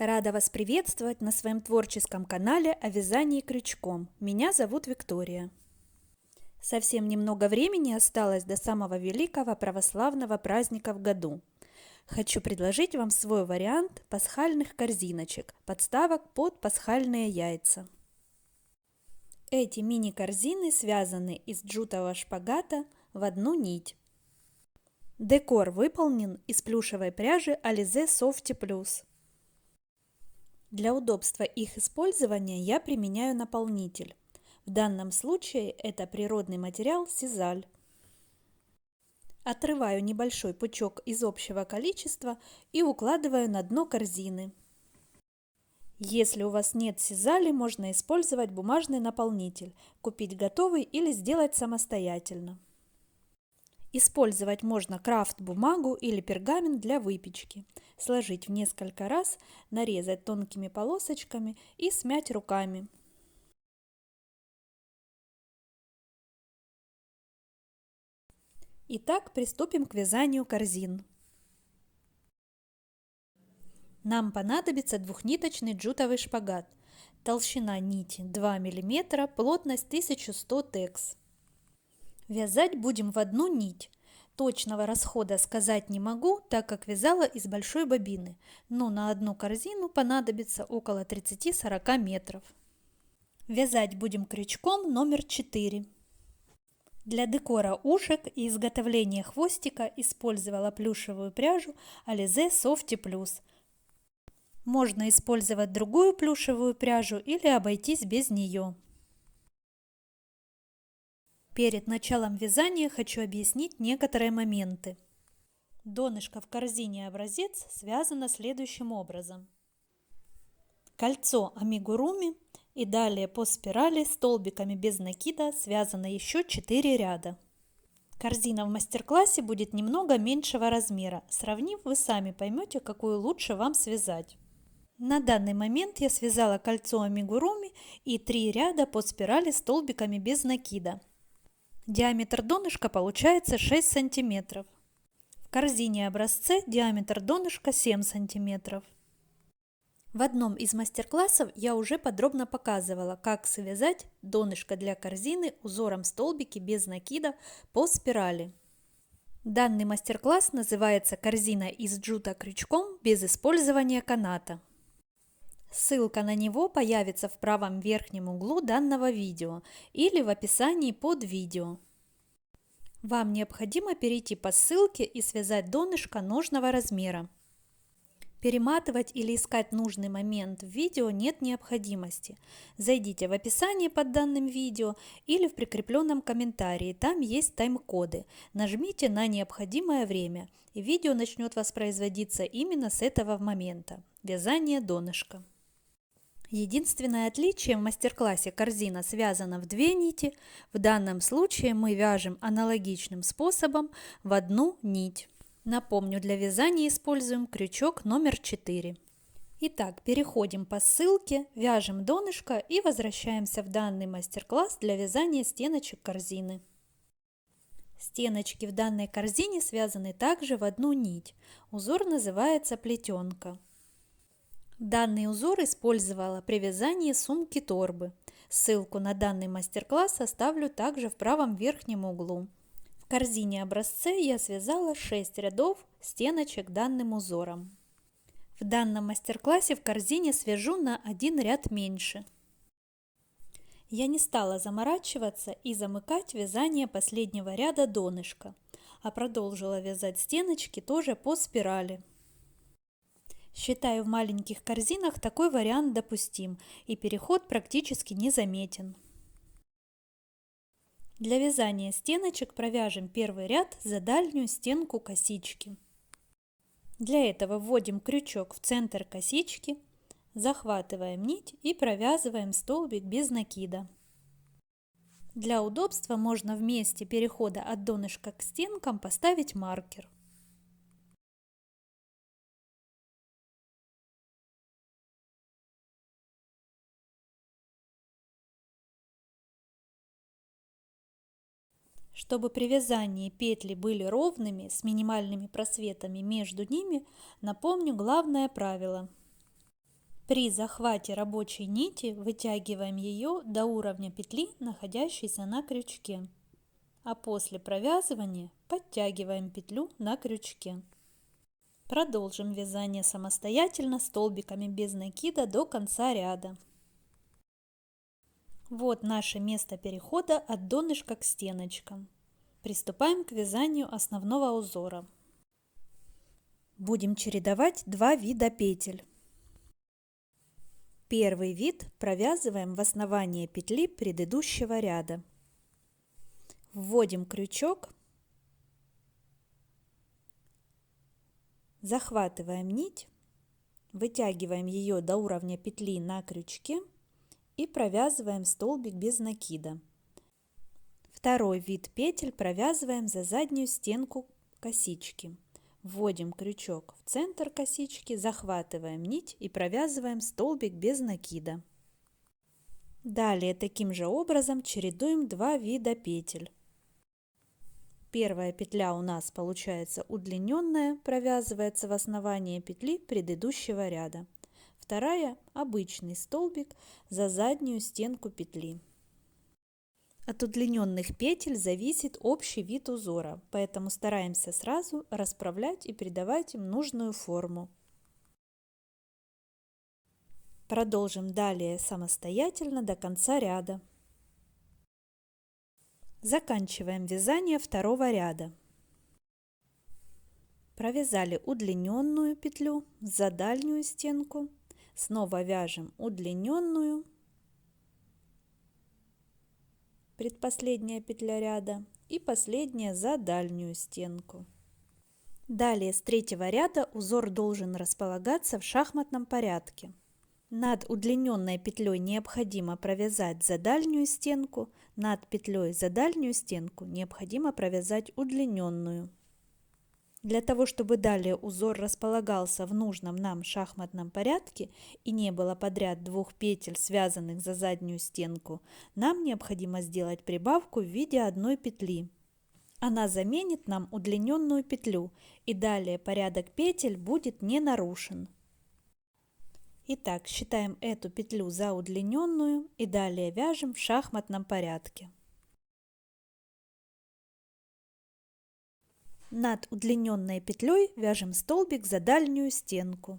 Рада вас приветствовать на своем творческом канале о вязании крючком. Меня зовут Виктория. Совсем немного времени осталось до самого великого православного праздника в году. Хочу предложить вам свой вариант пасхальных корзиночек, подставок под пасхальные яйца. Эти мини-корзины связаны из джутового шпагата в одну нить. Декор выполнен из плюшевой пряжи Alize Softy Plus. Для удобства их использования я применяю наполнитель. В данном случае это природный материал сизаль. Отрываю небольшой пучок из общего количества и укладываю на дно корзины. Если у вас нет сизали, можно использовать бумажный наполнитель, купить готовый или сделать самостоятельно. Использовать можно крафт-бумагу или пергамент для выпечки. Сложить в несколько раз, нарезать тонкими полосочками и смять руками. Итак, приступим к вязанию корзин. Нам понадобится двухниточный джутовый шпагат. Толщина нити 2 мм, плотность 1100 текс. Вязать будем в одну нить. Точного расхода сказать не могу, так как вязала из большой бобины, но на одну корзину понадобится около 30-40 метров. Вязать будем крючком номер 4. Для декора ушек и изготовления хвостика использовала плюшевую пряжу Alize Softy Plus. Можно использовать другую плюшевую пряжу или обойтись без нее. Перед началом вязания хочу объяснить некоторые моменты. Донышко в корзине образец связано следующим образом. Кольцо амигуруми и далее по спирали столбиками без накида связано еще 4 ряда. Корзина в мастер-классе будет немного меньшего размера. Сравнив, вы сами поймете, какую лучше вам связать. На данный момент я связала кольцо амигуруми и 3 ряда по спирали столбиками без накида. Диаметр донышка получается 6 см. В корзине образце диаметр донышка 7 см. В одном из мастер-классов я уже подробно показывала, как связать донышко для корзины узором столбики без накида по спирали. Данный мастер-класс называется «Корзина из джута крючком без использования каната». Ссылка на него появится в правом верхнем углу данного видео или в описании под видео. Вам необходимо перейти по ссылке и связать донышко нужного размера. Перематывать или искать нужный момент в видео нет необходимости. Зайдите в описание под данным видео или в прикрепленном комментарии, там есть тайм-коды. Нажмите на необходимое время, и видео начнет воспроизводиться именно с этого момента – вязание донышка. Единственное отличие в мастер-классе корзина связана в 2 нити, в данном случае мы вяжем аналогичным способом в одну нить. Напомню, для вязания используем крючок номер 4. Итак, переходим по ссылке, вяжем донышко и возвращаемся в данный мастер-класс для вязания стеночек корзины. Стеночки в данной корзине связаны также в одну нить. Узор называется плетенка. Данный узор использовала при вязании сумки-торбы. Ссылку на данный мастер-класс оставлю также в правом верхнем углу. В корзине образце я связала 6 рядов стеночек данным узором. В данном мастер-классе в корзине свяжу на 1 ряд меньше. Я не стала заморачиваться и замыкать вязание последнего ряда донышка, а продолжила вязать стеночки тоже по спирали. Считаю, в маленьких корзинах такой вариант допустим, и переход практически незаметен. Для вязания стеночек провяжем первый ряд за дальнюю стенку косички. Для этого вводим крючок в центр косички, захватываем нить и провязываем столбик без накида. Для удобства можно в месте перехода от донышка к стенкам поставить маркер. Чтобы при вязании петли были ровными, с минимальными просветами между ними, напомню главное правило. При захвате рабочей нити вытягиваем ее до уровня петли, находящейся на крючке, а после провязывания подтягиваем петлю на крючке. Продолжим вязание самостоятельно столбиками без накида до конца ряда. Вот наше место перехода от донышка к стеночкам. Приступаем к вязанию основного узора. Будем чередовать два вида петель. Первый вид провязываем в основание петли предыдущего ряда. Вводим крючок, захватываем нить, вытягиваем ее до уровня петли на крючке и провязываем столбик без накида. Второй вид петель провязываем за заднюю стенку косички. Вводим крючок в центр косички, захватываем нить и провязываем столбик без накида. Далее таким же образом чередуем два вида петель. Первая петля у нас получается удлиненная, провязывается в основание петли предыдущего ряда. Вторая – обычный столбик за заднюю стенку петли. От удлиненных петель зависит общий вид узора, поэтому стараемся сразу расправлять и придавать им нужную форму. Продолжим далее самостоятельно до конца ряда. Заканчиваем вязание второго ряда. Провязали удлиненную петлю за дальнюю стенку, снова вяжем удлиненную, предпоследняя петля ряда, и последняя за дальнюю стенку. Далее с третьего ряда узор должен располагаться в шахматном порядке. Над удлиненной петлей необходимо провязать за дальнюю стенку, над петлей за дальнюю стенку необходимо провязать удлиненную. Для того, чтобы далее узор располагался в нужном нам шахматном порядке и не было подряд двух петель, связанных за заднюю стенку, нам необходимо сделать прибавку в виде одной петли. Она заменит нам удлиненную петлю, и далее порядок петель будет не нарушен. Итак, считаем эту петлю за удлиненную и далее вяжем в шахматном порядке. Над удлиненной петлей вяжем столбик за дальнюю стенку.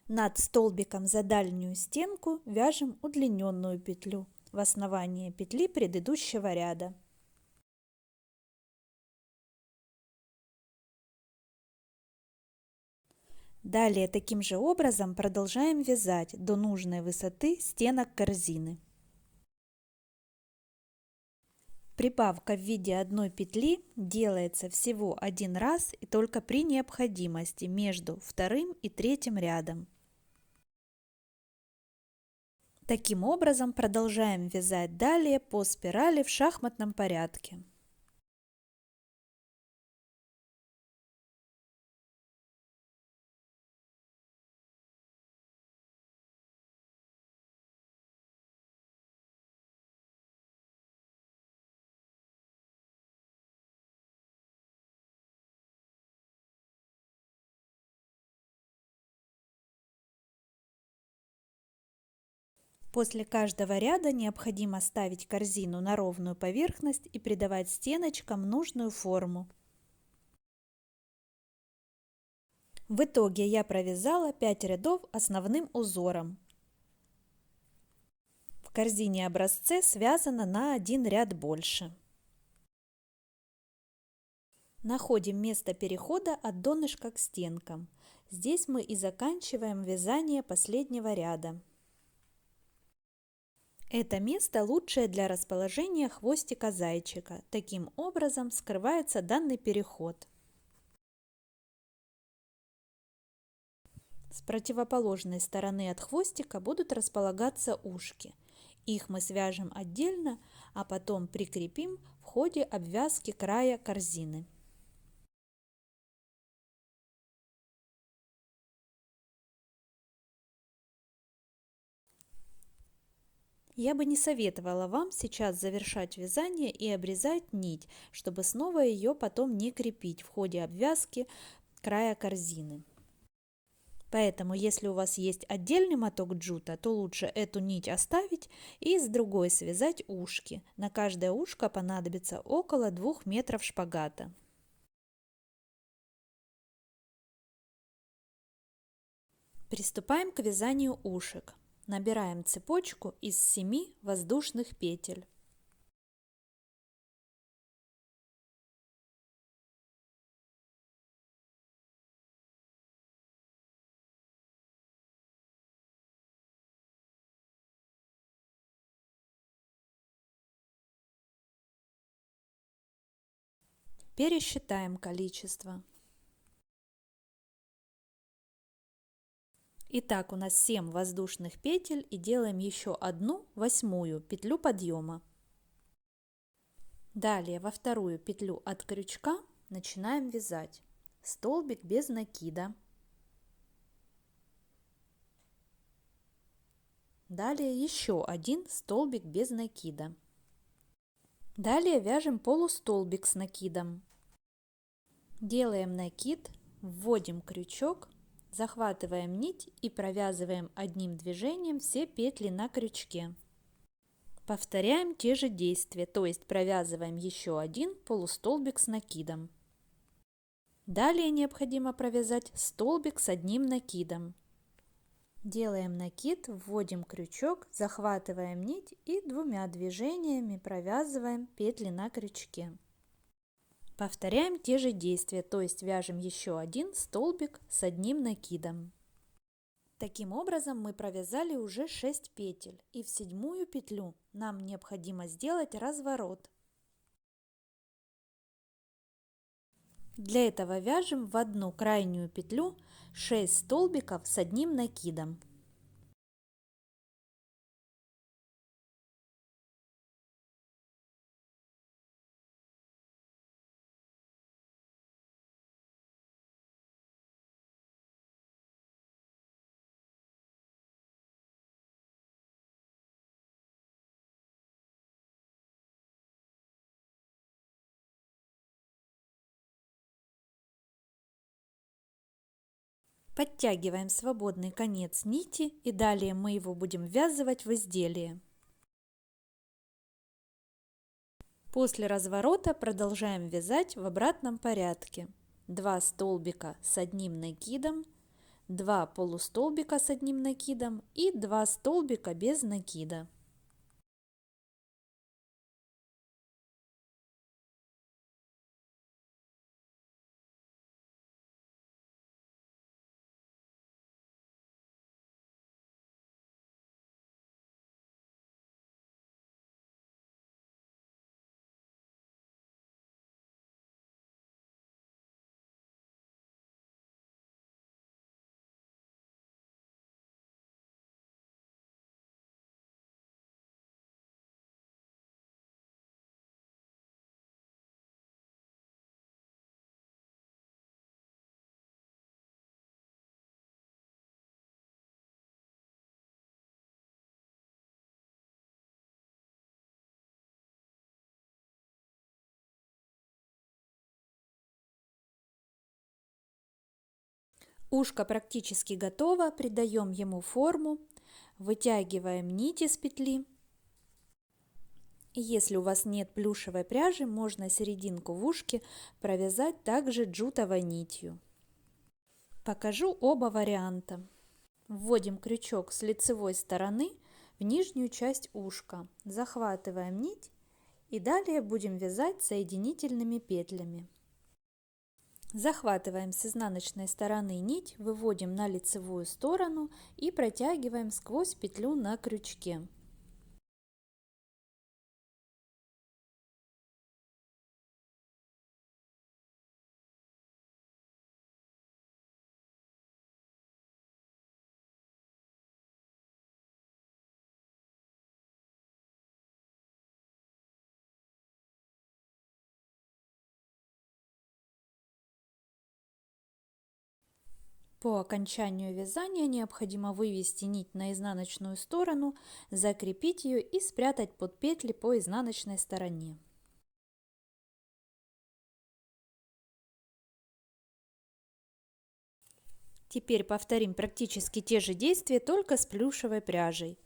Над столбиком за дальнюю стенку вяжем удлиненную петлю в основание петли предыдущего ряда. Далее таким же образом продолжаем вязать до нужной высоты стенок корзины. Прибавка в виде одной петли делается всего один раз и только при необходимости между вторым и третьим рядом. Таким образом продолжаем вязать далее по спирали в шахматном порядке. После каждого ряда необходимо ставить корзину на ровную поверхность и придавать стеночкам нужную форму. В итоге я провязала 5 рядов основным узором. В корзине образце связано на один ряд больше. Находим место перехода от донышка к стенкам. Здесь мы и заканчиваем вязание последнего ряда. Это место лучшее для расположения хвостика зайчика. Таким образом скрывается данный переход. С противоположной стороны от хвостика будут располагаться ушки. Их мы свяжем отдельно, а потом прикрепим в ходе обвязки края корзины. Я бы не советовала вам сейчас завершать вязание и обрезать нить, чтобы снова ее потом не крепить в ходе обвязки края корзины. Поэтому, если у вас есть отдельный моток джута, то лучше эту нить оставить и с другой связать ушки. На каждое ушко понадобится около 2 метров шпагата. Приступаем к вязанию ушек. Набираем цепочку из 7 воздушных петель. Пересчитаем количество. Итак, у нас 7 воздушных петель и делаем еще одну 8-ю петлю подъема. Далее во вторую петлю от крючка начинаем вязать столбик без накида. Далее еще один столбик без накида. Далее вяжем полустолбик с накидом. Делаем накид, вводим крючок, захватываем нить и провязываем одним движением все петли на крючке. Повторяем те же действия, то есть провязываем еще один полустолбик с накидом. Далее необходимо провязать столбик с одним накидом. Делаем накид, вводим крючок, захватываем нить и двумя движениями провязываем петли на крючке. Повторяем те же действия, то есть вяжем еще один столбик с одним накидом. Таким образом мы провязали уже 6 петель, и в 7-ю петлю нам необходимо сделать разворот. Для этого вяжем в одну крайнюю петлю 6 столбиков с одним накидом. Подтягиваем свободный конец нити и далее мы его будем ввязывать в изделие. После разворота продолжаем вязать в обратном порядке. 2 столбика с одним накидом, 2 полустолбика с одним накидом и 2 столбика без накида. Ушко практически готово, придаем ему форму, вытягиваем нить из петли. И если у вас нет плюшевой пряжи, можно серединку в ушке провязать также джутовой нитью. Покажу оба варианта. Вводим крючок с лицевой стороны в нижнюю часть ушка, захватываем нить и далее будем вязать соединительными петлями. Захватываем с изнаночной стороны нить, выводим на лицевую сторону и протягиваем сквозь петлю на крючке. По окончанию вязания необходимо вывести нить на изнаночную сторону, закрепить ее и спрятать под петли по изнаночной стороне. Теперь повторим практически те же действия, только с плюшевой пряжей.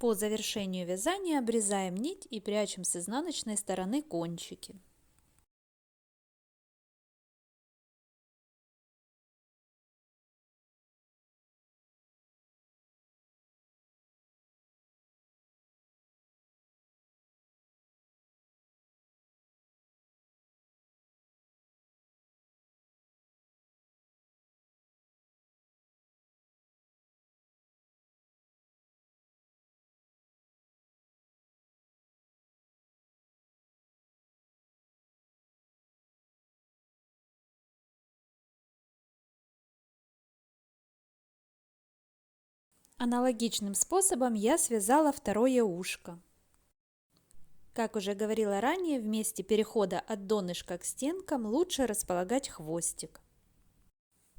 По завершению вязания обрезаем нить и прячем с изнаночной стороны кончики. Аналогичным способом я связала второе ушко. Как уже говорила ранее, в месте перехода от донышка к стенкам лучше располагать хвостик.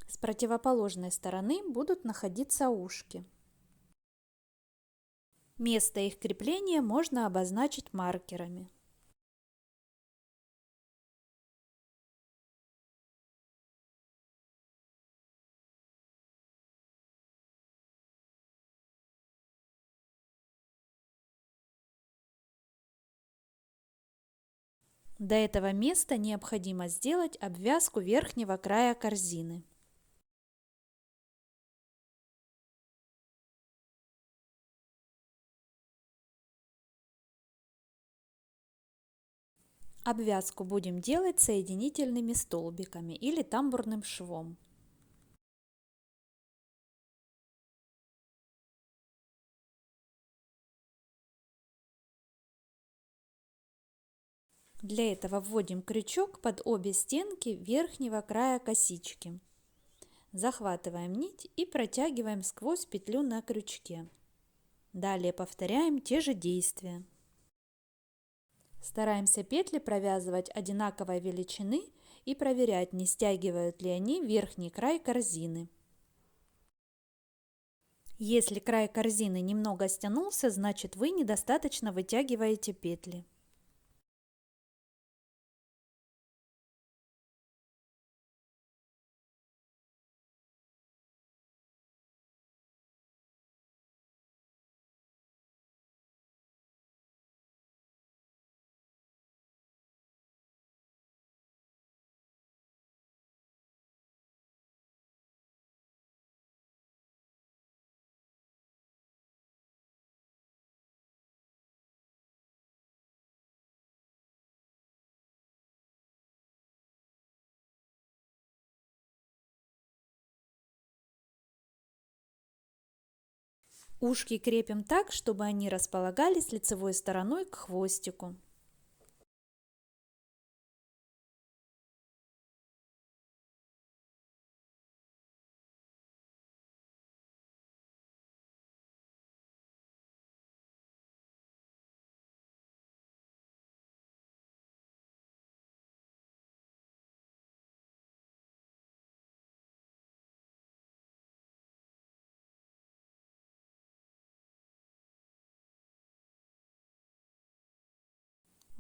С противоположной стороны будут находиться ушки. Место их крепления можно обозначить маркерами. До этого места необходимо сделать обвязку верхнего края корзины. Обвязку будем делать соединительными столбиками или тамбурным швом. Для этого вводим крючок под обе стенки верхнего края косички. Захватываем нить и протягиваем сквозь петлю на крючке. Далее повторяем те же действия. Стараемся петли провязывать одинаковой величины и проверять, не стягивают ли они верхний край корзины. Если край корзины немного стянулся, значит вы недостаточно вытягиваете петли. Ушки крепим так, чтобы они располагались лицевой стороной к хвостику.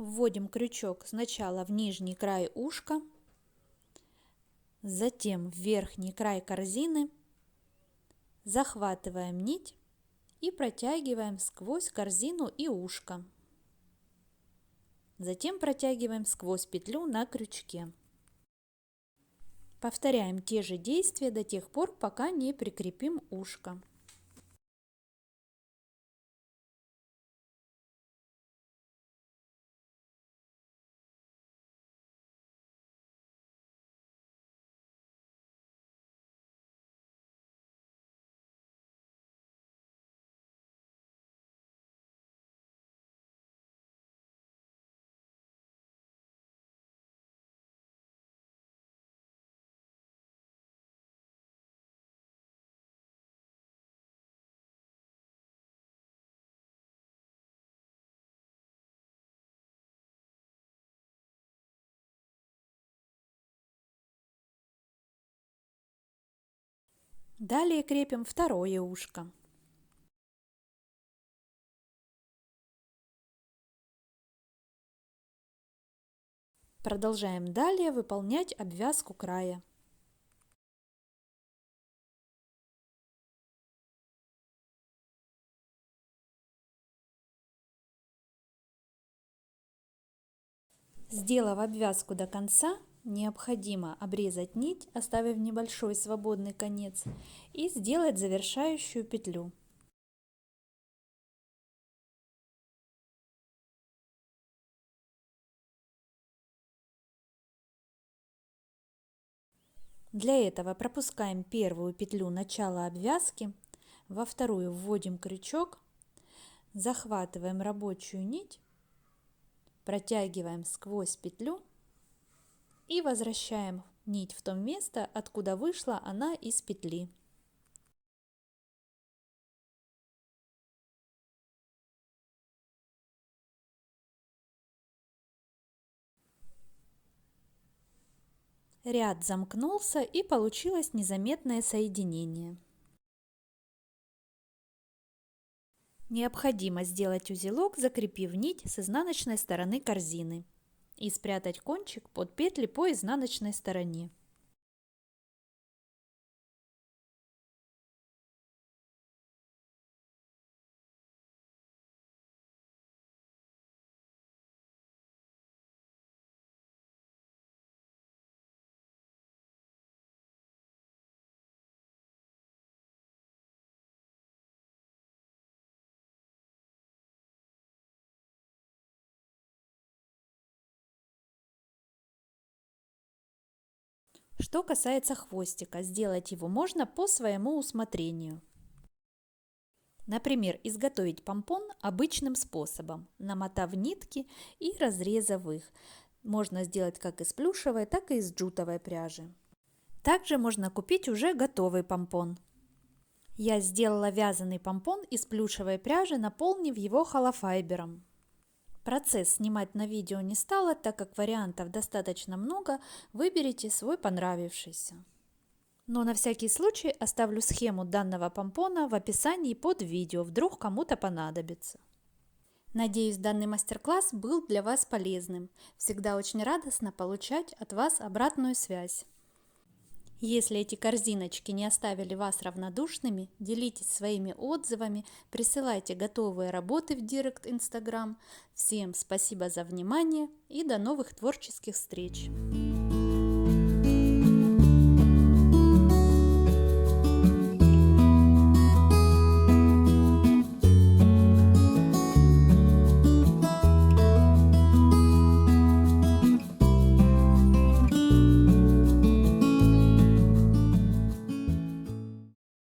Вводим крючок сначала в нижний край ушка, затем в верхний край корзины, захватываем нить и протягиваем сквозь корзину и ушко. Затем протягиваем сквозь петлю на крючке. Повторяем те же действия до тех пор, пока не прикрепим ушко. Далее крепим второе ушко. Продолжаем далее выполнять обвязку края. Сделав обвязку до конца, необходимо обрезать нить, оставив небольшой свободный конец, и сделать завершающую петлю. Для этого пропускаем первую петлю начала обвязки, во вторую вводим крючок, захватываем рабочую нить, протягиваем сквозь петлю и возвращаем нить в то место, откуда вышла она из петли. Ряд замкнулся и получилось незаметное соединение. Необходимо сделать узелок, закрепив нить с изнаночной стороны корзины, и спрятать кончик под петли по изнаночной стороне. Что касается хвостика, сделать его можно по своему усмотрению. Например, изготовить помпон обычным способом, намотав нитки и разрезав их. Можно сделать как из плюшевой, так и из джутовой пряжи. Также можно купить уже готовый помпон. Я сделала вязаный помпон из плюшевой пряжи, наполнив его холофайбером. Процесс снимать на видео не стала, так как вариантов достаточно много, выберите свой понравившийся. Но на всякий случай оставлю схему данного помпона в описании под видео, вдруг кому-то понадобится. Надеюсь, данный мастер-класс был для вас полезным. Всегда очень радостно получать от вас обратную связь. Если эти корзиночки не оставили вас равнодушными, делитесь своими отзывами, присылайте готовые работы в директ Instagram. Всем спасибо за внимание и до новых творческих встреч!